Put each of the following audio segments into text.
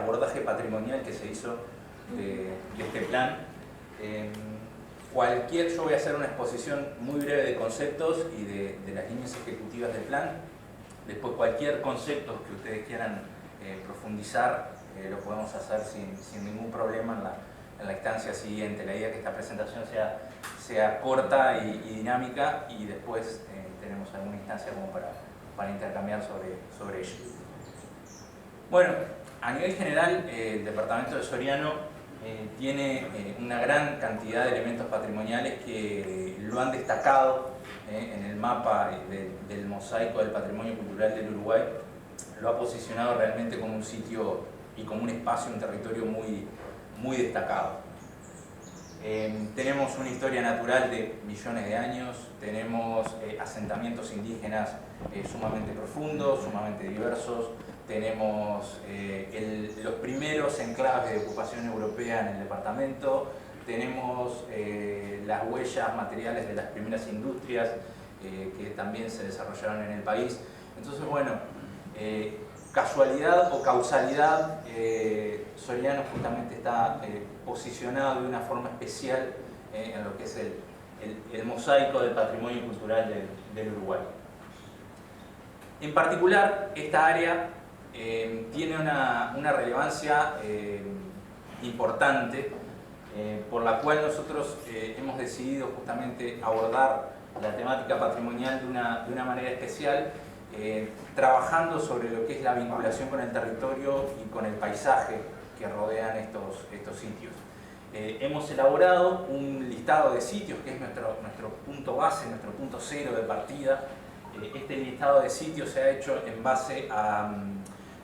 abordaje patrimonial que se hizo de este plan. Yo voy a hacer una exposición muy breve de conceptos y de las líneas ejecutivas del plan. Después cualquier concepto que ustedes quieran profundizar lo podemos hacer sin ningún problema en la instancia siguiente. La idea es que esta presentación sea corta y dinámica, y después tenemos alguna instancia como para intercambiar sobre ello. Bueno, a nivel general el departamento de Soriano tiene una gran cantidad de elementos patrimoniales que lo han destacado en el mapa del mosaico del patrimonio cultural del Uruguay. Lo ha posicionado realmente como un sitio y como un espacio, un territorio muy destacado. Tenemos una historia natural de millones de años, tenemos asentamientos indígenas sumamente profundos, sumamente diversos, tenemos los primeros enclaves de ocupación europea en el departamento, tenemos las huellas materiales de las primeras industrias que también se desarrollaron en el país. Entonces, bueno, casualidad o causalidad, Soriano justamente está posicionado de una forma especial en lo que es el mosaico del patrimonio cultural del Uruguay. En particular, esta área tiene una relevancia importante, por la cual nosotros hemos decidido justamente abordar la temática patrimonial de una manera especial, trabajando sobre lo que es la vinculación con el territorio y con el paisaje que rodean estos sitios. Hemos elaborado un listado de sitios que es nuestro punto base, nuestro punto cero de partida. Este listado de sitios se ha hecho en base a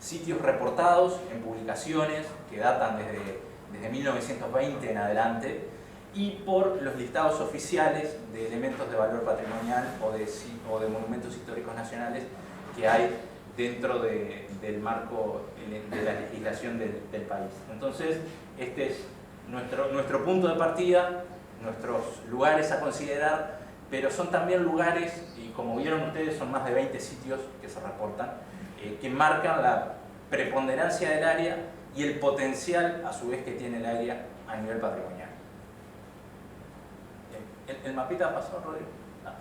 sitios reportados en publicaciones que datan desde 1920 en adelante, y por los listados oficiales de elementos de valor patrimonial o de monumentos históricos nacionales que hay dentro del marco de la legislación del país. Entonces, este es nuestro punto de partida, nuestros lugares a considerar, pero son también lugares, y como vieron ustedes, son más de 20 sitios que se reportan, que marcan la preponderancia del área y el potencial, a su vez, que tiene el área a nivel patrimonial. ¿El mapita pasó, Rodrigo? Ah.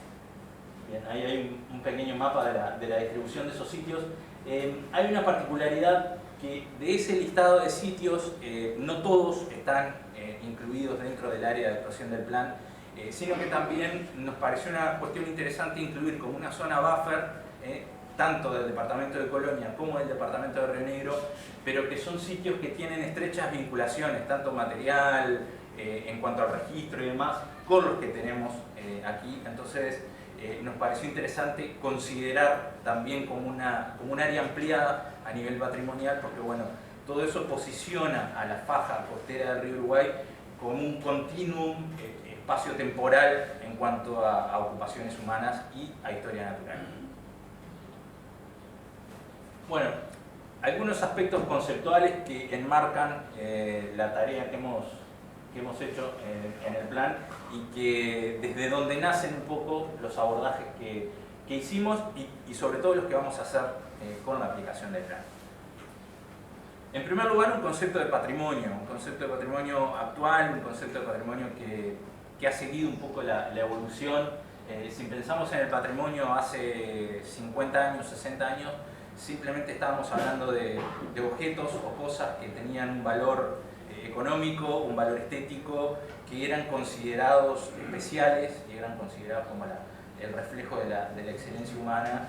Bien, ahí hay un pequeño mapa de la distribución de esos sitios. Hay una particularidad que de ese listado de sitios, no todos están incluidos dentro del área de actuación del plan, sino que también nos pareció una cuestión interesante incluir como una zona buffer, tanto del departamento de Colonia como del departamento de Río Negro, pero que son sitios que tienen estrechas vinculaciones, tanto material, en cuanto al registro y demás, con los que tenemos aquí. Entonces nos pareció interesante considerar también como un área ampliada a nivel patrimonial, porque bueno, todo eso posiciona a la faja costera del río Uruguay como un continuum espacio-temporal en cuanto a ocupaciones humanas y a historia natural. Bueno, algunos aspectos conceptuales que enmarcan la tarea que hemos hecho en el plan, y que desde donde nacen un poco los abordajes que hicimos y sobre todo los que vamos a hacer con la aplicación del plan. En primer lugar, un concepto de patrimonio actual, un concepto de patrimonio que ha seguido un poco la evolución. Si pensamos en el patrimonio hace 50 años, 60 años, simplemente estábamos hablando de objetos o cosas que tenían un valor económico, un valor estético, que eran considerados especiales y eran considerados como el reflejo de la excelencia humana,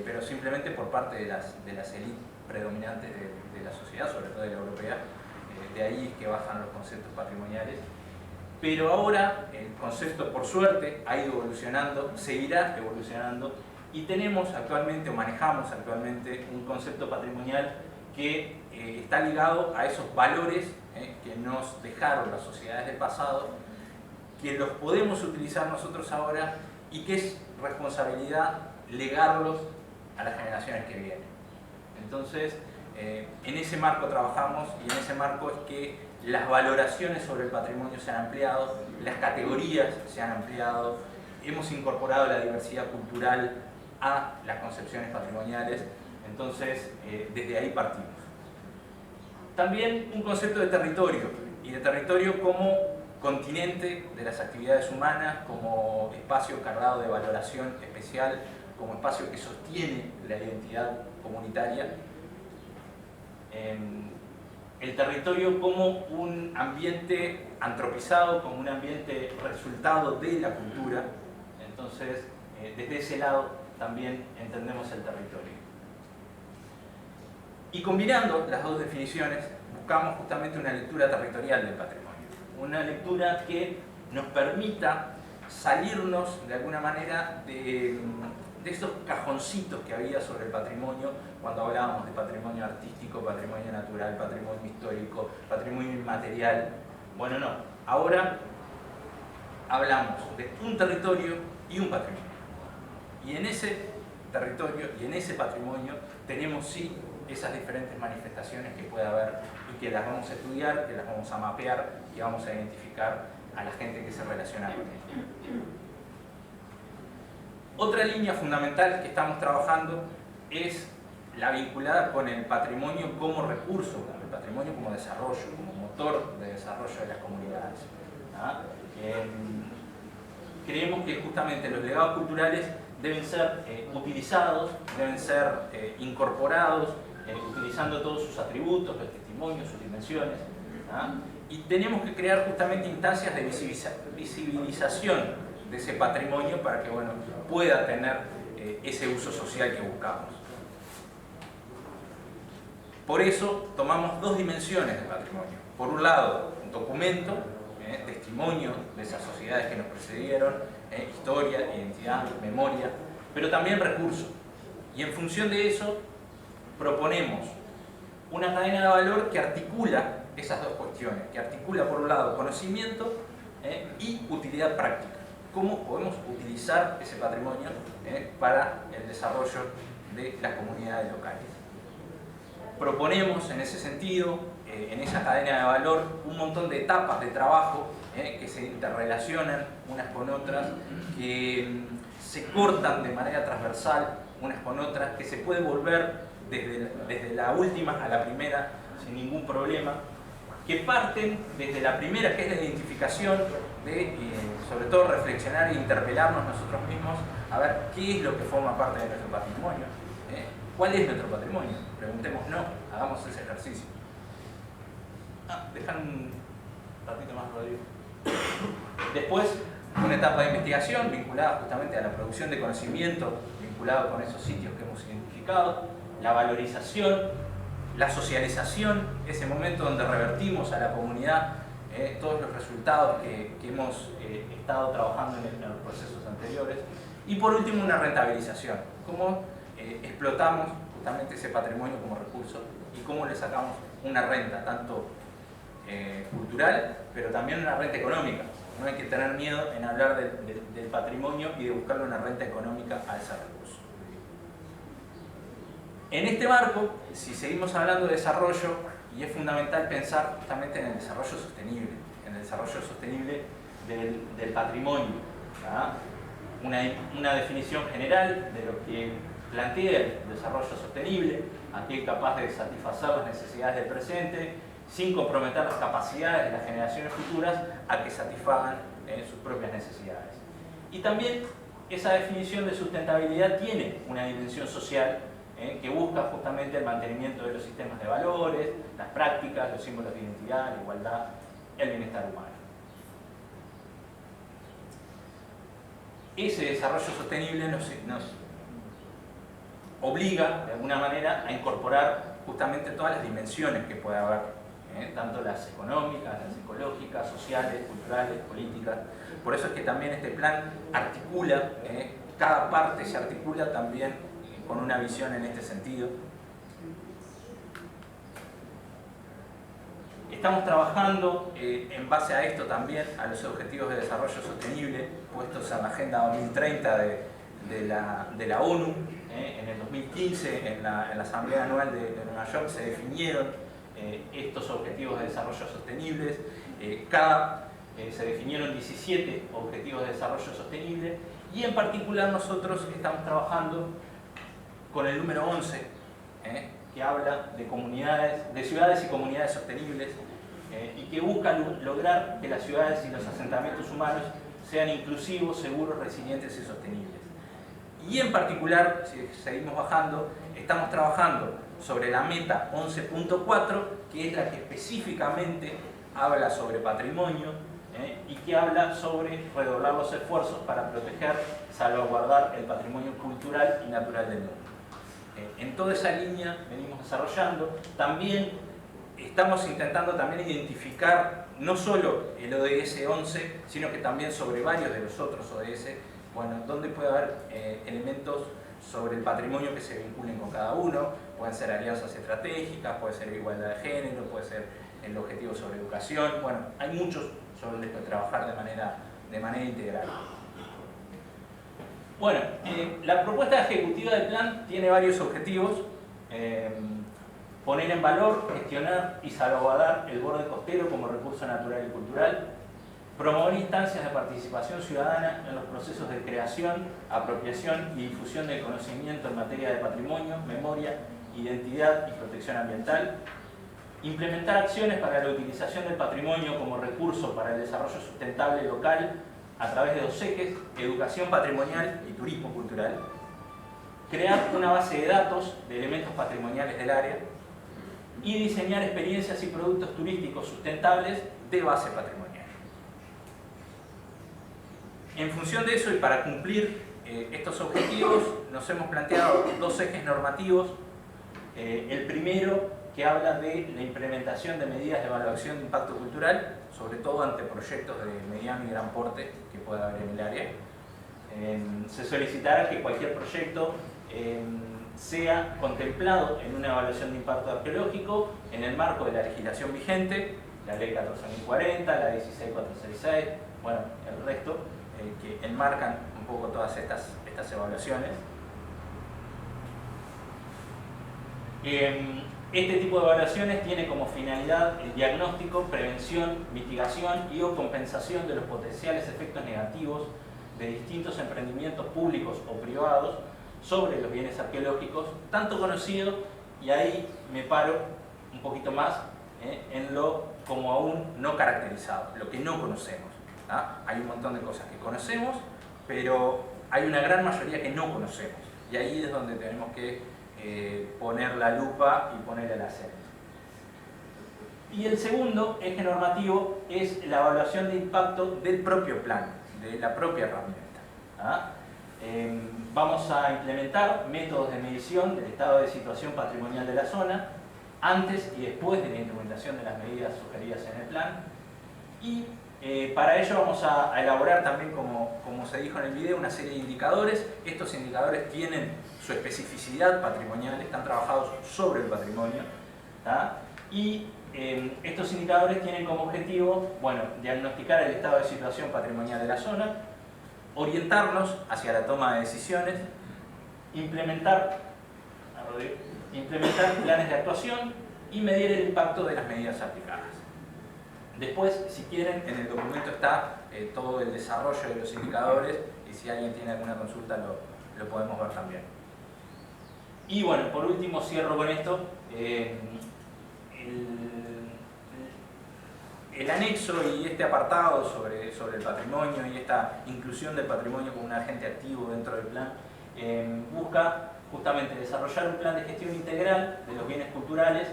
pero simplemente por parte de las élites predominantes de la sociedad, sobre todo de la europea. De ahí es que bajan los conceptos patrimoniales. Pero ahora el concepto, por suerte, ha ido evolucionando, seguirá evolucionando, y tenemos actualmente, o manejamos actualmente, un concepto patrimonial que está ligado a esos valores que nos dejaron las sociedades del pasado, que los podemos utilizar nosotros ahora y que es responsabilidad legarlos a las generaciones que vienen. Entonces, en ese marco trabajamos, y en ese marco es que las valoraciones sobre el patrimonio se han ampliado, las categorías se han ampliado, hemos incorporado la diversidad cultural a las concepciones patrimoniales. Entonces, desde ahí partimos. También un concepto de territorio, y de territorio como continente de las actividades humanas, como espacio cargado de valoración especial, como espacio que sostiene la identidad comunitaria. El territorio como un ambiente antropizado, como un ambiente resultado de la cultura. Entonces, desde ese lado también entendemos el territorio. Y combinando las dos definiciones, buscamos justamente una lectura territorial del patrimonio. Una lectura que nos permita salirnos de alguna manera de esos cajoncitos que había sobre el patrimonio cuando hablábamos de patrimonio artístico, patrimonio natural, patrimonio histórico, patrimonio inmaterial. Bueno, no. Ahora hablamos de un territorio y un patrimonio. Y en ese territorio y en ese patrimonio tenemos sí esas diferentes manifestaciones que puede haber y que las vamos a estudiar, que las vamos a mapear y vamos a identificar a la gente que se relaciona con esto. Otra línea fundamental que estamos trabajando es la vinculada con el patrimonio como recurso, con el patrimonio como desarrollo, como motor de desarrollo de las comunidades. Creemos que justamente los legados culturales deben ser utilizados, deben ser incorporados, utilizando todos sus atributos, los testimonios, sus dimensiones. Y tenemos que crear justamente instancias de visibilización de ese patrimonio para que pueda tener ese uso social que buscamos. Por eso tomamos dos dimensiones del patrimonio. Por un lado, un documento, testimonio de esas sociedades que nos precedieron, historia, identidad, memoria, pero también recurso. Y en función de eso, proponemos una cadena de valor que articula esas dos cuestiones, que articula por un lado conocimiento y utilidad práctica. ¿Cómo podemos utilizar ese patrimonio para el desarrollo de las comunidades locales? Proponemos en ese sentido, en esa cadena de valor, un montón de etapas de trabajo que se interrelacionan unas con otras, que se cortan de manera transversal unas con otras, que se puede volver desde la última a la primera sin ningún problema, que parten desde la primera, que es la identificación de, sobre todo, reflexionar e interpelarnos nosotros mismos a ver qué es lo que forma parte de nuestro patrimonio. ¿Cuál es nuestro patrimonio? Preguntemos, no, hagamos ese ejercicio. Dejan un ratito más, Rodrigo. Después, una etapa de investigación vinculada justamente a la producción de conocimiento, vinculado con esos sitios que hemos identificado, la valorización, la socialización, ese momento donde revertimos a la comunidad todos los resultados que hemos estado trabajando en los procesos anteriores, y por último una rentabilización, cómo explotamos justamente ese patrimonio como recurso y cómo le sacamos una renta, tanto cultural, pero también una renta económica. No hay que tener miedo en hablar del patrimonio y de buscarle una renta económica a ese recurso. En este marco, si seguimos hablando de desarrollo, y es fundamental pensar justamente en el desarrollo sostenible, del patrimonio. Una definición general de lo que plantea el desarrollo sostenible, aquel capaz de satisfacer las necesidades del presente, sin comprometer las capacidades de las generaciones futuras a que satisfagan sus propias necesidades. Y también esa definición de sustentabilidad tiene una dimensión social que busca justamente el mantenimiento de los sistemas de valores, las prácticas, los símbolos de identidad, la igualdad, el bienestar humano. Ese desarrollo sostenible nos obliga, de alguna manera, a incorporar justamente todas las dimensiones que puede haber, tanto las económicas, las ecológicas, sociales, culturales, políticas. Por eso es que también este plan articula, cada parte se articula también con una visión en este sentido. Estamos trabajando en base a esto también, a los Objetivos de Desarrollo Sostenible, puestos en la Agenda 2030 de la ONU. En el 2015, en la Asamblea Anual de Nueva York, se definieron estos Objetivos de Desarrollo Sostenibles. Se definieron 17 Objetivos de Desarrollo Sostenible, y en particular nosotros estamos trabajando con el número 11, que habla de comunidades, de ciudades y comunidades sostenibles, y que busca lograr que las ciudades y los asentamientos humanos sean inclusivos, seguros, resilientes y sostenibles. Y en particular, si seguimos bajando, estamos trabajando sobre la meta 11.4, que es la que específicamente habla sobre patrimonio, y que habla sobre redoblar los esfuerzos para proteger, salvaguardar el patrimonio cultural y natural del mundo. En toda esa línea venimos desarrollando. También estamos intentando también identificar no solo el ODS 11, sino que también sobre varios de los otros ODS, bueno, donde puede haber elementos sobre el patrimonio que se vinculen con cada uno. Pueden ser alianzas estratégicas, puede ser igualdad de género, puede ser el objetivo sobre educación. Bueno, hay muchos sobre los que trabajar de manera integral. Bueno, la propuesta ejecutiva del plan tiene varios objetivos. Poner en valor, gestionar y salvaguardar el borde costero como recurso natural y cultural. Promover instancias de participación ciudadana en los procesos de creación, apropiación y difusión del conocimiento en materia de patrimonio, memoria, identidad y protección ambiental. Implementar acciones para la utilización del patrimonio como recurso para el desarrollo sustentable local a través de dos ejes: educación patrimonial y turismo cultural. Crear una base de datos de elementos patrimoniales del área y diseñar experiencias y productos turísticos sustentables de base patrimonial. En función de eso y para cumplir estos objetivos, nos hemos planteado dos ejes normativos. El primero, que habla de la implementación de medidas de evaluación de impacto cultural, sobre todo ante proyectos de mediano y gran porte que pueda haber en el área. Se solicitará que cualquier proyecto sea contemplado en una evaluación de impacto arqueológico en el marco de la legislación vigente, la Ley 14.040, la 16.466, bueno, el resto, que enmarcan un poco todas estas evaluaciones. Este tipo de evaluaciones tiene como finalidad el diagnóstico, prevención, mitigación y o compensación de los potenciales efectos negativos de distintos emprendimientos públicos o privados sobre los bienes arqueológicos, tanto conocidos, y ahí me paro un poquito más en lo como aún no caracterizado, lo que no conocemos. Hay un montón de cosas que conocemos, pero hay una gran mayoría que no conocemos, y ahí es donde tenemos que poner la lupa y poner el acento. Y el segundo eje normativo es la evaluación de impacto del propio plan, de la propia herramienta. Vamos a implementar métodos de medición del estado de situación patrimonial de la zona antes y después de la implementación de las medidas sugeridas en el plan, y para ello vamos a elaborar también, como se dijo en el video, una serie de indicadores. Estos indicadores tienen su especificidad patrimonial, están trabajados sobre el patrimonio, y estos indicadores tienen como objetivo, bueno, diagnosticar el estado de situación patrimonial de la zona, orientarnos hacia la toma de decisiones, implementar planes de actuación y medir el impacto de las medidas aplicadas. Después, si quieren, en el documento está todo el desarrollo de los indicadores, y si alguien tiene alguna consulta lo podemos ver también. Y bueno, por último cierro con esto. El anexo y este apartado sobre el patrimonio y esta inclusión del patrimonio como un agente activo dentro del plan busca justamente desarrollar un plan de gestión integral de los bienes culturales,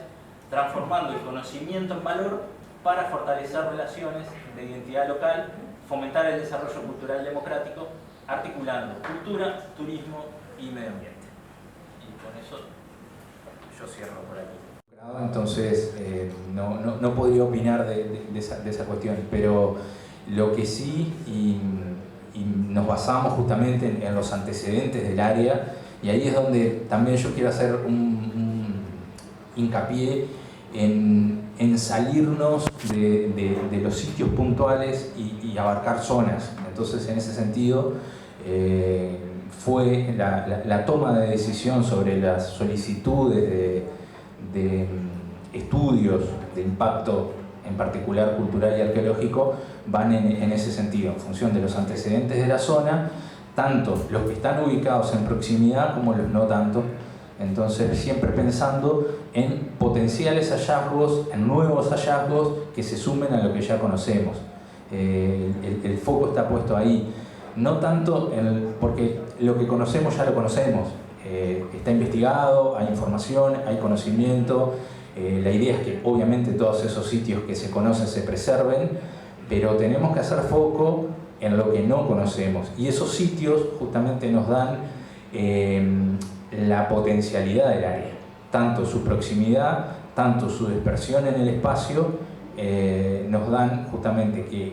transformando el conocimiento en valor para fortalecer relaciones de identidad local, fomentar el desarrollo cultural democrático, articulando cultura, turismo y medio ambiente. Y con eso yo cierro por aquí. Entonces no podría opinar de esa cuestión, pero lo que sí, y nos basamos justamente en los antecedentes del área, y ahí es donde también yo quiero hacer un hincapié en salirnos de los sitios puntuales y abarcar zonas. Entonces, en ese sentido, fue la toma de decisión sobre las solicitudes de estudios de impacto, en particular cultural y arqueológico, van en ese sentido, en función de los antecedentes de la zona, tanto los que están ubicados en proximidad como los no tanto, Entonces, siempre pensando en potenciales hallazgos, en nuevos hallazgos que se sumen a lo que ya conocemos. El foco está puesto ahí, no tanto porque lo que conocemos ya lo conocemos, está investigado, hay información, hay conocimiento. La idea es que obviamente todos esos sitios que se conocen se preserven, pero tenemos que hacer foco en lo que no conocemos, y esos sitios justamente nos dan la potencialidad del área, tanto su proximidad, tanto su dispersión en el espacio, nos dan justamente que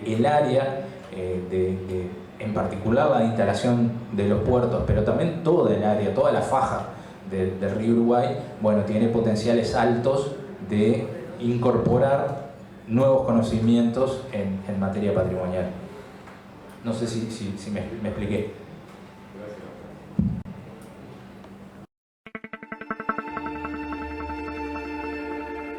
el área, en particular la instalación de los puertos, pero también toda el área, toda la faja del río Uruguay, bueno, tiene potenciales altos de incorporar nuevos conocimientos en materia patrimonial. No sé si me expliqué.